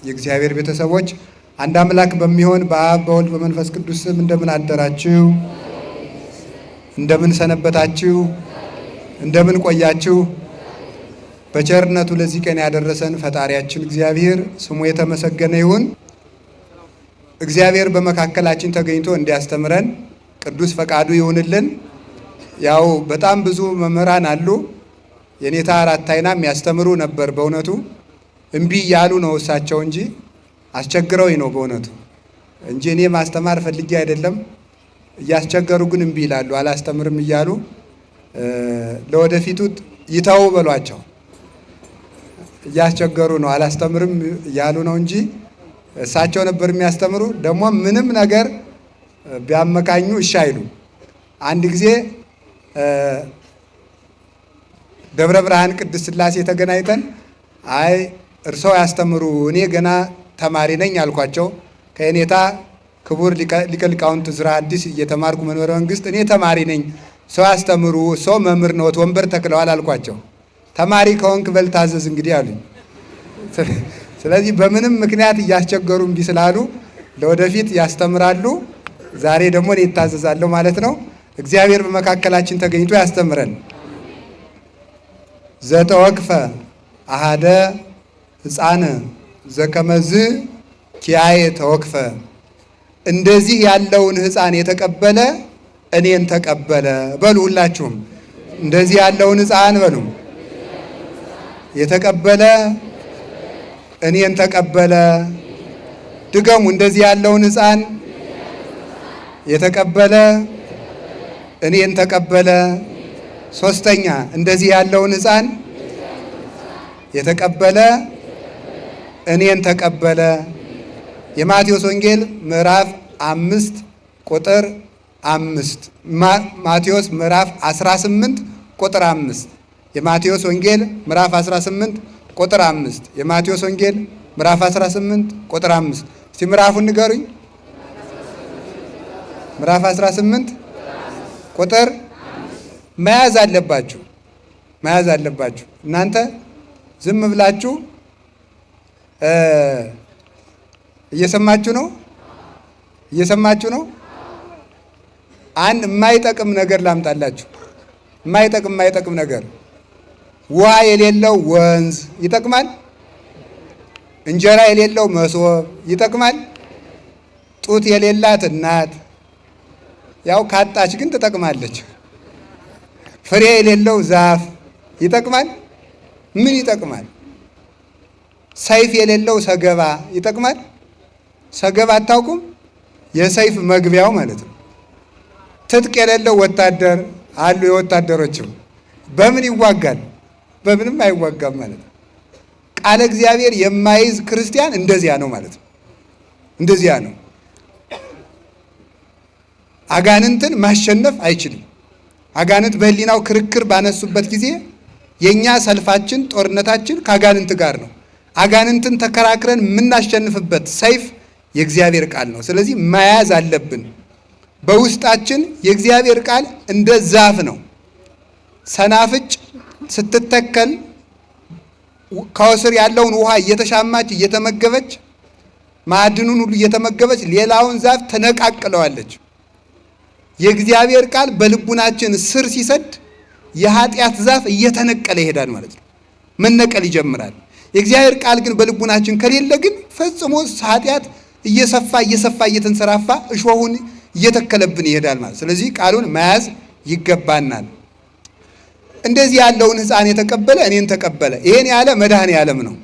የእግዚአብሔር ቤተሰቦች አንድ አምላክ በሚሆን በአብ በወልድ በመንፈስ ቅዱስ ስም እንደምን አደራችሁ? እንደምን ሰነበታችሁ? እንደምን ቆያችሁ? በቸርነቱ ለዚህ ቀን ያደረሰን ፈጣሪያችን እግዚአብሔር ስሙ የተመሰገነ ይሁን። እግዚአብሔር በመካከላችን ተገኝቶ እንዲያስተምረን ቅዱስ ፈቃዱ ይሁንልን። ያው በጣም ብዙ መምህራን አሉ። የኔታ አራት አይና የሚያስተምሩ ነበር። በእውነቱ እምቢ እያሉ ነው እሳቸው እንጂ አስቸግረውኝ ነው በእውነቱ እንጂ እኔ ማስተማር ፈልጌ አይደለም። እያስቸገሩ ግን እምቢ ይላሉ፣ አላስተምርም እያሉ ለወደፊቱ ይተው በሏቸው። እያስቸገሩ ነው፣ አላስተምርም እያሉ ነው እንጂ እሳቸው ነበር የሚያስተምሩ። ደግሞ ምንም ነገር ቢያመካኙ እሺ አይሉ። አንድ ጊዜ ደብረ ብርሃን ቅድስት ሥላሴ ተገናኝተን አይ እርስዎ ያስተምሩ እኔ ገና ተማሪ ነኝ አልኳቸው። ከኔታ ክቡር ሊቀ ሊቃውንት ዕዝራ አዲስ እየተማርኩ መንበረ መንግስት እኔ ተማሪ ነኝ፣ ሰው ያስተምሩ፣ ሰው መምህር ነዎት፣ ወንበር ተክለዋል አልኳቸው። ተማሪ ከሆንክ በል ታዘዝ እንግዲህ አሉኝ። ስለዚህ በምንም ምክንያት እያስቸገሩ እምቢ ስላሉ ለወደፊት ያስተምራሉ። ዛሬ ደግሞ እኔ እታዘዛለሁ ማለት ነው። እግዚአብሔር በመካከላችን ተገኝቶ ያስተምረን። ዘተወክፈ አሃደ ሕፃን ዘከመዝ ኪያየ ተወክፈ፣ እንደዚህ ያለውን ሕፃን የተቀበለ እኔን ተቀበለ በሉ። ሁላችሁም እንደዚህ ያለውን ሕፃን በሉ የተቀበለ እኔን ተቀበለ። ድገሙ። እንደዚህ ያለውን ሕፃን የተቀበለ እኔን ተቀበለ። ሶስተኛ እንደዚህ ያለውን ሕፃን የተቀበለ እኔን ተቀበለ። የማቴዎስ ወንጌል ምዕራፍ 5 ቁጥር 5 ማቴዎስ ምዕራፍ 18 ቁጥር 5 የማቴዎስ ወንጌል ምዕራፍ 18 ቁጥር 5 የማቴዎስ ወንጌል ምዕራፍ 18 ቁጥር 5 እስቲ ምዕራፉን ንገሩኝ። ምዕራፍ 18 ቁጥር መያዝ አለባችሁ፣ መያዝ አለባችሁ። እናንተ ዝም ብላችሁ እየሰማችሁ ነው፣ እየሰማችሁ ነው። አንድ የማይጠቅም ነገር ላምጣላችሁ። የማይጠቅም ነገር ውሃ የሌለው ወንዝ ይጠቅማል? እንጀራ የሌለው መሶብ ይጠቅማል? ጡት የሌላት እናት ያው ካጣች ግን ትጠቅማለች። ፍሬ የሌለው ዛፍ ይጠቅማል? ምን ይጠቅማል? ሰይፍ የሌለው ሰገባ ይጠቅማል? ሰገባ አታውቁም? የሰይፍ መግቢያው ማለት ነው። ትጥቅ የሌለው ወታደር አሉ። የወታደሮችም በምን ይዋጋል? በምንም አይዋጋም ማለት ነው። ቃለ እግዚአብሔር የማይዝ ክርስቲያን እንደዚያ ነው ማለት ነው። እንደዚያ ነው። አጋንንትን ማሸነፍ አይችልም። አጋንንት በሕሊናው ክርክር ባነሱበት ጊዜ የኛ ሰልፋችን ጦርነታችን ከአጋንንት ጋር ነው። አጋንንትን ተከራክረን የምናሸንፍበት ሰይፍ የእግዚአብሔር ቃል ነው። ስለዚህ መያዝ አለብን። በውስጣችን የእግዚአብሔር ቃል እንደ ዛፍ ነው። ሰናፍጭ ስትተከል ከስር ያለውን ውሃ እየተሻማች እየተመገበች ማዕድኑን ሁሉ እየተመገበች ሌላውን ዛፍ ተነቃቅለዋለች። የእግዚአብሔር ቃል በልቡናችን ስር ሲሰድ የኃጢአት ዛፍ እየተነቀለ ይሄዳል ማለት ነው። መነቀል ይጀምራል። የእግዚአብሔር ቃል ግን በልቡናችን ከሌለ ግን ፈጽሞ ኃጢአት እየሰፋ እየተንሰራፋ እሾሁን እየተከለብን ይሄዳል ማለት። ስለዚህ ቃሉን መያዝ ይገባናል። እንደዚህ ያለውን ሕፃን የተቀበለ እኔን ተቀበለ። ይሄን ያለ መድኃኔዓለም ነው።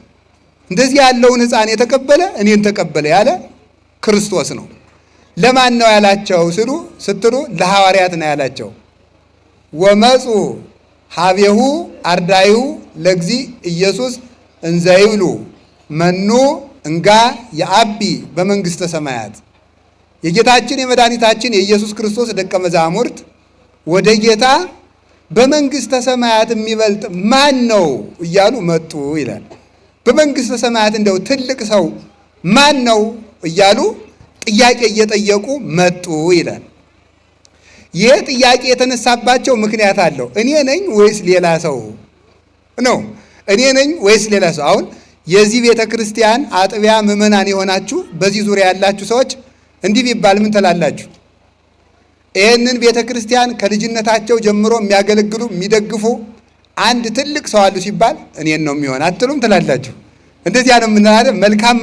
እንደዚህ ያለውን ሕፃን የተቀበለ እኔን ተቀበለ ያለ ክርስቶስ ነው። ለማን ነው ያላቸው ስትሉ ለሐዋርያት ነው ያላቸው። ወመፁ ሀቤሁ አርዳዩ ለእግዚ ኢየሱስ እንዘይብሉ መኑ እንጋ የአቢ በመንግሥተ ሰማያት። የጌታችን የመድኃኒታችን የኢየሱስ ክርስቶስ ደቀ መዛሙርት ወደ ጌታ በመንግሥተ ሰማያት የሚበልጥ ማን ነው እያሉ መጡ ይላል። በመንግሥተ ሰማያት እንደው ትልቅ ሰው ማን ነው እያሉ ጥያቄ እየጠየቁ መጡ ይላል። ይህ ጥያቄ የተነሳባቸው ምክንያት አለው። እኔ ነኝ ወይስ ሌላ ሰው ነው? እኔ ነኝ ወይስ ሌላ ሰው? አሁን የዚህ ቤተ ክርስቲያን አጥቢያ ምዕመናን የሆናችሁ በዚህ ዙሪያ ያላችሁ ሰዎች እንዲህ ቢባል ምን ትላላችሁ? ይህንን ቤተ ክርስቲያን ከልጅነታቸው ጀምሮ የሚያገለግሉ የሚደግፉ አንድ ትልቅ ሰው አሉ ሲባል እኔን ነው የሚሆን አትሉም ትላላችሁ? እንደዚያ ነው የምንለው።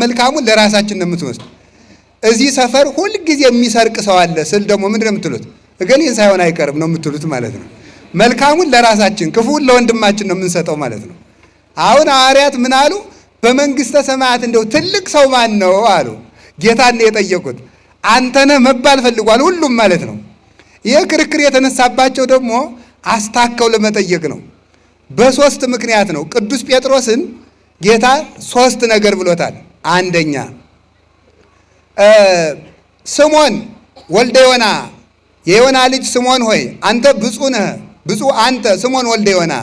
መልካሙን ለራሳችን ነው የምትወስድ። እዚህ ሰፈር ሁልጊዜ የሚሰርቅ ሰው አለ ስል ደግሞ ምንድን ነው የምትሉት? እገሌን ሳይሆን አይቀርም ነው የምትሉት ማለት ነው። መልካሙን ለራሳችን ክፉውን ለወንድማችን ነው የምንሰጠው ማለት ነው። አሁን ሐዋርያት ምን አሉ? በመንግስተ ሰማያት እንደው ትልቅ ሰው ማን ነው አሉ። ጌታን የጠየቁት አንተነህ መባል ፈልጓል ሁሉም ማለት ነው። ይህ ክርክር የተነሳባቸው ደግሞ አስታከው ለመጠየቅ ነው። በሶስት ምክንያት ነው። ቅዱስ ጴጥሮስን ጌታ ሶስት ነገር ብሎታል። አንደኛ ስሞን ወልደ ዮና የዮና ልጅ ስሞን ሆይ አንተ ብፁዕ ነህ፣ ብፁዕ አንተ ስሞን ወልደ ዮና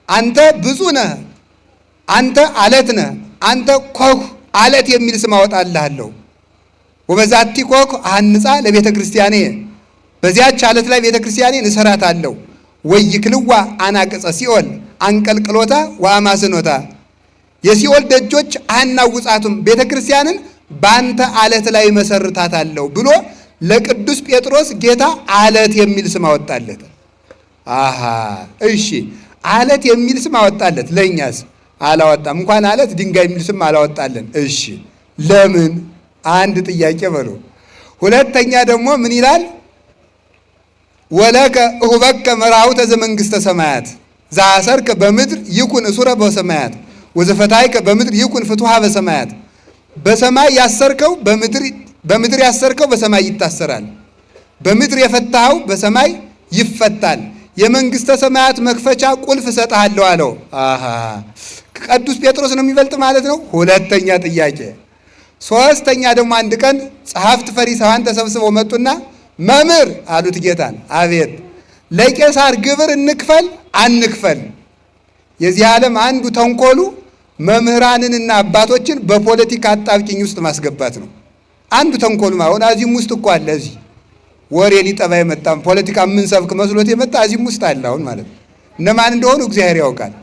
አንተ ብፁዕ ነህ፣ አንተ አለት ነህ፣ አንተ ኮክ አለት የሚል ስም አወጣልሃለሁ። ወበዛቲ ኮክ አሐንጻ ለቤተ ክርስቲያኔ በዚያች አለት ላይ ቤተ ክርስቲያኔን እሰራታለሁ። ወይክልዋ አናቅጸ ሲኦል አንቀልቅሎታ ወአማስኖታ የሲኦል ደጆች አያናውጻቱም፣ ቤተ ክርስቲያንን በአንተ አለት ላይ መሰርታታለሁ ብሎ ለቅዱስ ጴጥሮስ ጌታ አለት የሚል ስም አወጣለት። አሃ እሺ፣ አለት የሚል ስም አወጣለት። ለእኛስ አላወጣም። እንኳን አለት ድንጋይ የሚል ስም አላወጣለን። እሺ ለምን? አንድ ጥያቄ በሉ። ሁለተኛ ደግሞ ምን ይላል? ወለከ እሁበከ መራውተ ዘመንግስተ ሰማያት ዘአሰርከ በምድር ይኩን እሱረ በሰማያት ወዘፈታይከ በምድር ይኩን ፍቱሃ በሰማያት። በሰማይ ያሰርከው በምድር ያሰርከው በሰማይ ይታሰራል፣ በምድር የፈታኸው በሰማይ ይፈታል። የመንግስተ ሰማያት መክፈቻ ቁልፍ እሰጥሃለሁ አለው። አሃ ቅዱስ ጴጥሮስ ነው የሚበልጥ ማለት ነው። ሁለተኛ ጥያቄ። ሶስተኛ ደግሞ አንድ ቀን ጸሐፍት ፈሪሳውያን ተሰብስበው መጡና መምህር አሉት ጌታን። አቤት። ለቄሳር ግብር እንክፈል አንክፈል? የዚህ ዓለም አንዱ ተንኮሉ መምህራንንና አባቶችን በፖለቲካ አጣብቂኝ ውስጥ ማስገባት ነው። አንዱ ተንኮሉ አሁን እዚህም ውስጥ እኮ አለ። እዚህ ወሬ ሊጠባ የመጣም ፖለቲካ የምንሰብክ መስሎት የመጣ እዚህም ውስጥ አለ አሁን ማለት ነው። እነማን እንደሆኑ እግዚአብሔር ያውቃል።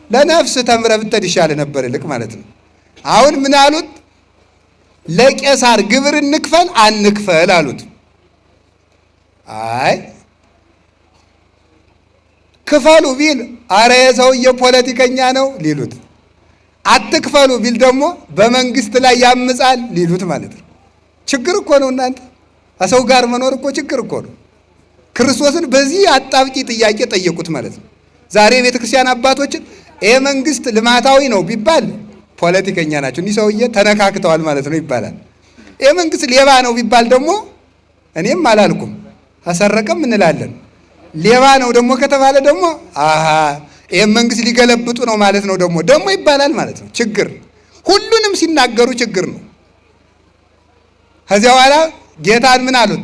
ለነፍስ ተምረህ ብትሄድ ይሻል ነበር ይልቅ ማለት ነው። አሁን ምን አሉት? ለቄሳር ግብር እንክፈል አንክፈል አሉት። አይ ክፈሉ ቢል አረ የሰውዬ ፖለቲከኛ ነው ሊሉት፣ አትክፈሉ ቢል ደግሞ በመንግስት ላይ ያምጻል ሊሉት ማለት ነው። ችግር እኮ ነው እናንተ። ከሰው ጋር መኖር እኮ ችግር እኮ ነው። ክርስቶስን በዚህ አጣብቂ ጥያቄ ጠየቁት ማለት ነው። ዛሬ የቤተ ክርስቲያን አባቶችን ይሄ መንግስት ልማታዊ ነው ቢባል ፖለቲከኛ ናቸው፣ እኒህ ሰውዬ ተነካክተዋል ማለት ነው ይባላል። ይሄ መንግስት ሌባ ነው ቢባል ደግሞ እኔም አላልኩም አሰረቀም እንላለን። ሌባ ነው ደግሞ ከተባለ ደግሞ አሃ ይሄን መንግስት ሊገለብጡ ነው ማለት ነው ደግሞ ይባላል ማለት ነው። ችግር ሁሉንም ሲናገሩ ችግር ነው። ከዚያ በኋላ ጌታን ምን አሉት?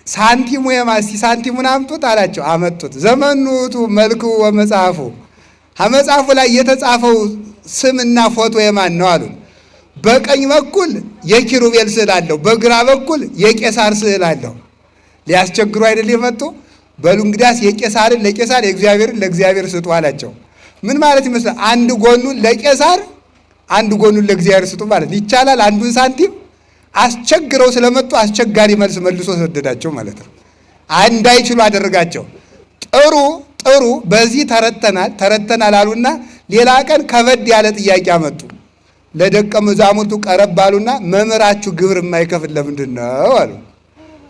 ሳንቲሙ የማሲ ሳንቲሙን አምጡት አላቸው። አመጡት። ዘመኑቱ መልኩ ወመጽሐፉ ከመጽሐፉ ላይ የተጻፈው ስምና ፎቶ የማን ነው አሉት። በቀኝ በኩል የኪሩቤል ስዕል አለው፣ በግራ በኩል የቄሳር ስዕል አለው። ሊያስቸግሩ አይደል የመጡ? በሉ እንግዲያስ የቄሳርን ለቄሳር የእግዚአብሔርን ለእግዚአብሔር ስጡ አላቸው። ምን ማለት ይመስላል? አንድ ጎኑን ለቄሳር አንድ ጎኑን ለእግዚአብሔር ስጡ ማለት ይቻላል? አንዱን ሳንቲም አስቸግረው ስለመጡ አስቸጋሪ መልስ መልሶ ሰደዳቸው ማለት ነው። እንዳይችሉ አደረጋቸው። ጥሩ በዚህ ተረተናል አሉና ሌላ ቀን ከበድ ያለ ጥያቄ አመጡ። ለደቀ መዛሙርቱ ቀረብ አሉና መምህራችሁ ግብር የማይከፍል ለምንድን ነው አሉ።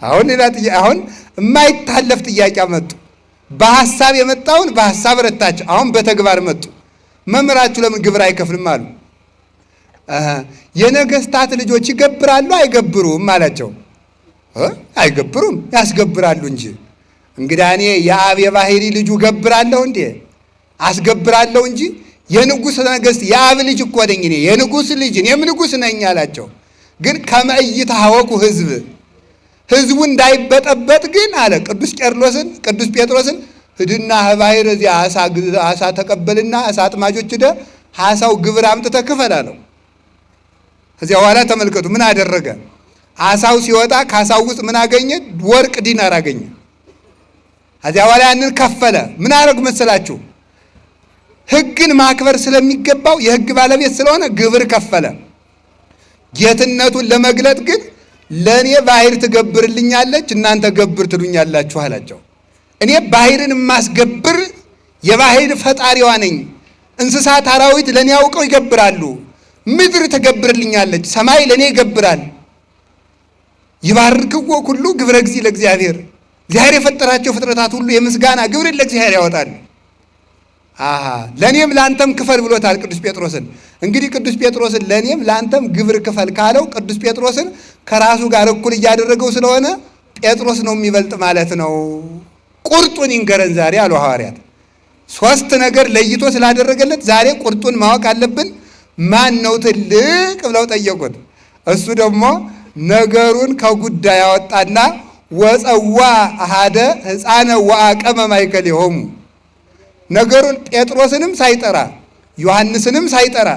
አሁን ሌላ አሁን የማይታለፍ ጥያቄ አመጡ። በሐሳብ የመጣውን በሐሳብ ረታቸው። አሁን በተግባር መጡ። መምህራችሁ ለምን ግብር አይከፍልም አሉ። የነገስታት ልጆች ይገብራሉ አይገብሩም አላቸው። አይገብሩም ያስገብራሉ እንጂ። እንግዲህ እኔ የአብ የባህሪ ልጁ ገብራለሁ እንዴ? አስገብራለሁ እንጂ የንጉሥ ነገሥት የአብ ልጅ እኮ ነኝ እኔ የንጉሥ ልጅ እኔም ንጉሥ ነኝ አላቸው። ግን ከመእይታ ሀወቁ ህዝቡ እንዳይበጠበጥ ግን አለ ቅዱስ ጴጥሮስን ሂድና ባህር እዚያ አሳ ተቀበልና አሳ አጥማጆች ደ አሳው ግብር አምጥተህ ክፈል አለው። ከዚያ በኋላ ተመልከቱ ምን አደረገ? አሳው ሲወጣ ከአሳው ውስጥ ምን አገኘ? ወርቅ ዲናር አገኘ። ከዚያ በኋላ ያንን ከፈለ። ምን አደረጉ መሰላችሁ? ሕግን ማክበር ስለሚገባው የሕግ ባለቤት ስለሆነ ግብር ከፈለ። ጌትነቱን ለመግለጥ ግን ለእኔ ባሕር ትገብርልኛለች፣ እናንተ ገብር ትሉኛላችሁ አላቸው። እኔ ባሕርን የማስገብር የባሕር ፈጣሪዋ ነኝ። እንስሳት አራዊት ለእኔ አውቀው ይገብራሉ። ምድር ትገብርልኛለች፣ ሰማይ ለእኔ ይገብራል። ይባርክዎ ኩሉ ግብረ እግዚእ ለእግዚአብሔር። እግዚአብሔር የፈጠራቸው ፍጥረታት ሁሉ የምስጋና ግብርን ለእግዚአብሔር ያወጣሉ። ለእኔም ለአንተም ክፈል ብሎታል ቅዱስ ጴጥሮስን። እንግዲህ ቅዱስ ጴጥሮስን ለእኔም ለአንተም ግብር ክፈል ካለው ቅዱስ ጴጥሮስን ከራሱ ጋር እኩል እያደረገው ስለሆነ ጴጥሮስ ነው የሚበልጥ ማለት ነው። ቁርጡን ይንገረን ዛሬ አሉ ሐዋርያት። ሶስት ነገር ለይቶ ስላደረገለት ዛሬ ቁርጡን ማወቅ አለብን። ማን ነው ትልቅ ብለው ጠየቁት። እሱ ደግሞ ነገሩን ከጉዳይ ያወጣና ወፀዋ አሃደ ሕፃነ ወአቀመ ማእከሌሆሙ። ነገሩን ጴጥሮስንም ሳይጠራ ዮሐንስንም ሳይጠራ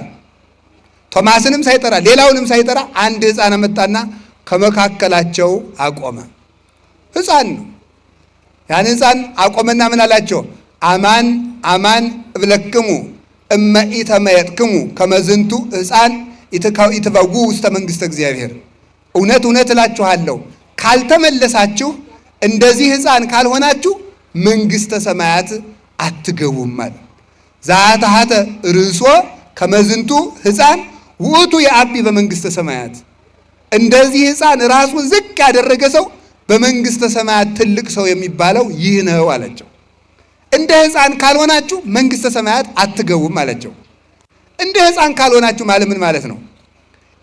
ቶማስንም ሳይጠራ ሌላውንም ሳይጠራ አንድ ሕፃን መጣና ከመካከላቸው አቆመ። ሕፃን ነው። ያን ሕፃን አቆመና ምን አላቸው? አማን አማን እብለክሙ እመ ኢተመየጥክሙ ከመ ዝንቱ ሕፃን ኢትበጉ ውስተ መንግሥተ እግዚአብሔር። እውነት እውነት እላችኋለሁ ካልተመለሳችሁ እንደዚህ ሕፃን ካልሆናችሁ መንግሥተ ሰማያት አትገቡም ማለት። ዛታሃተ ርእሶ ከመ ዝንቱ ሕፃን ውእቱ የአቢ በመንግሥተ ሰማያት። እንደዚህ ሕፃን ራሱን ዝቅ ያደረገ ሰው በመንግሥተ ሰማያት ትልቅ ሰው የሚባለው ይህ ነው አላቸው። እንደ ሕፃን ካልሆናችሁ መንግሥተ ሰማያት አትገቡም አላቸው። እንደ ሕፃን ካልሆናችሁ ማለት ምን ማለት ነው?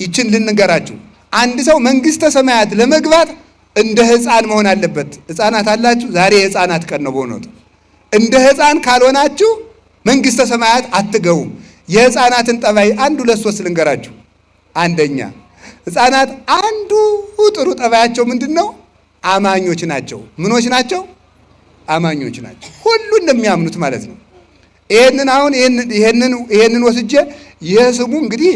ይችን ልንገራችሁ። አንድ ሰው መንግሥተ ሰማያት ለመግባት እንደ ሕፃን መሆን አለበት። ሕፃናት አላችሁ? ዛሬ የሕፃናት ቀን ነው በእውነቱ። እንደ ሕፃን ካልሆናችሁ መንግሥተ ሰማያት አትገቡም። የሕፃናትን ጠባይ አንድ ሁለት ሶስት ልንገራችሁ። አንደኛ ሕፃናት አንዱ ጥሩ ጠባያቸው ምንድን ነው? አማኞች ናቸው። ምኖች ናቸው? አማኞች ናቸው። ሁሉ እንደሚያምኑት ማለት ነው። ይሄንን ወስጄ ይሄ ስሙ እንግዲህ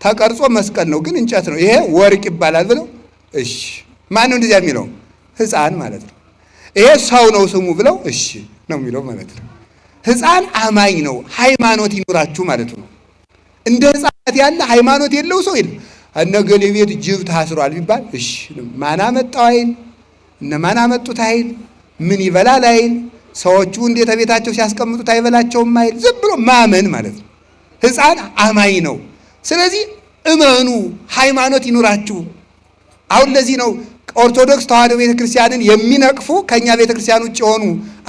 ተቀርጾ መስቀል ነው፣ ግን እንጨት ነው። ይሄ ወርቅ ይባላል ብለው እሺ። ማን ነው እንደዚያ የሚለው? ሕፃን ማለት ነው። ይሄ ሰው ነው ስሙ ብለው እሺ ነው የሚለው ማለት ነው። ሕፃን አማኝ ነው። ሃይማኖት ይኑራችሁ ማለት ነው። እንደ ሕፃናት ያለ ሃይማኖት የለው ሰው የለም። እነገሌ ቤት ጅብ ታስሯል ቢባል እሺ፣ ማን አመጣው አይል፣ እነማን አመጡት አይል፣ ምን ይበላል አይል፣ ሰዎቹ እንዴት ቤታቸው ሲያስቀምጡት አይበላቸውም አይል፣ ዝም ብሎ ማመን ማለት ነው። ሕፃን አማኝ ነው። ስለዚህ እመኑ፣ ሃይማኖት ይኑራችሁ። አሁን ለዚህ ነው ኦርቶዶክስ ተዋሕዶ ቤተክርስቲያንን የሚነቅፉ ከኛ ቤተክርስቲያን ውጭ የሆኑ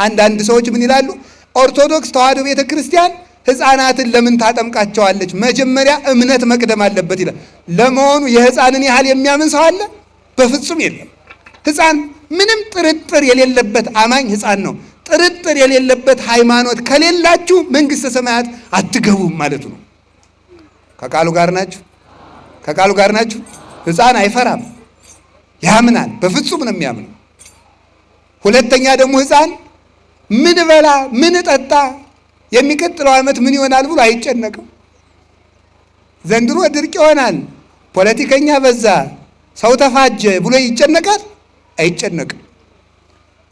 አንዳንድ ሰዎች ምን ይላሉ? ኦርቶዶክስ ተዋሕዶ ቤተክርስቲያን ሕፃናትን ለምን ታጠምቃቸዋለች? መጀመሪያ እምነት መቅደም አለበት ይላል። ለመሆኑ የሕፃንን ያህል የሚያምን ሰው አለ? በፍጹም የለም። ሕፃን ምንም ጥርጥር የሌለበት አማኝ ሕፃን ነው። ጥርጥር የሌለበት ሃይማኖት ከሌላችሁ መንግሥተ ሰማያት አትገቡም ማለቱ ነው። ከቃሉ ጋር ናችሁ? ከቃሉ ጋር ናችሁ? ሕፃን አይፈራም፣ ያምናል። በፍጹም ነው የሚያምነው። ሁለተኛ ደግሞ ሕፃን ምን በላ ምን ጠጣ የሚቀጥለው ዓመት ምን ይሆናል ብሎ አይጨነቅም። ዘንድሮ ድርቅ ይሆናል፣ ፖለቲከኛ በዛ፣ ሰው ተፋጀ ብሎ ይጨነቃል? አይጨነቅም።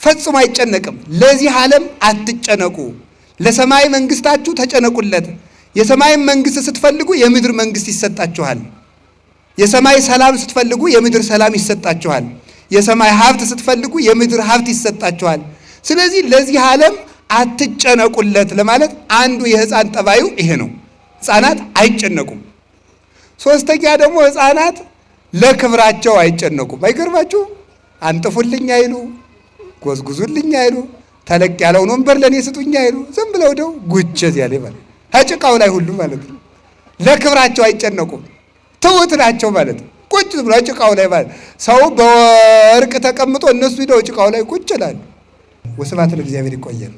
ፈጽሞ አይጨነቅም። ለዚህ ዓለም አትጨነቁ፣ ለሰማይ መንግስታችሁ ተጨነቁለት። የሰማይ መንግስት ስትፈልጉ የምድር መንግስት ይሰጣችኋል። የሰማይ ሰላም ስትፈልጉ የምድር ሰላም ይሰጣችኋል። የሰማይ ሀብት ስትፈልጉ የምድር ሀብት ይሰጣችኋል። ስለዚህ ለዚህ ዓለም አትጨነቁለት ለማለት አንዱ የሕፃን ጠባዩ ይሄ ነው። ሕፃናት አይጨነቁም። ሶስተኛ ደግሞ ሕፃናት ለክብራቸው አይጨነቁም። አይገርማችሁ? አንጥፉልኝ አይሉ፣ ጎዝጉዙልኝ አይሉ፣ ተለቅ ያለውን ወንበር ለእኔ ስጡኝ አይሉ። ዝም ብለው ደው ጉቸዝ ያለ ማለት ከጭቃው ላይ ሁሉ ማለት ነው። ለክብራቸው አይጨነቁም። ትውት ናቸው ማለት ነው። ቁጭ ብሎ ጭቃው ላይ ማለት ሰው በወርቅ ተቀምጦ እነሱ ሂደው ጭቃው ላይ ቁጭ ይላሉ። ወስብሐት ለእግዚአብሔር። ይቆየን።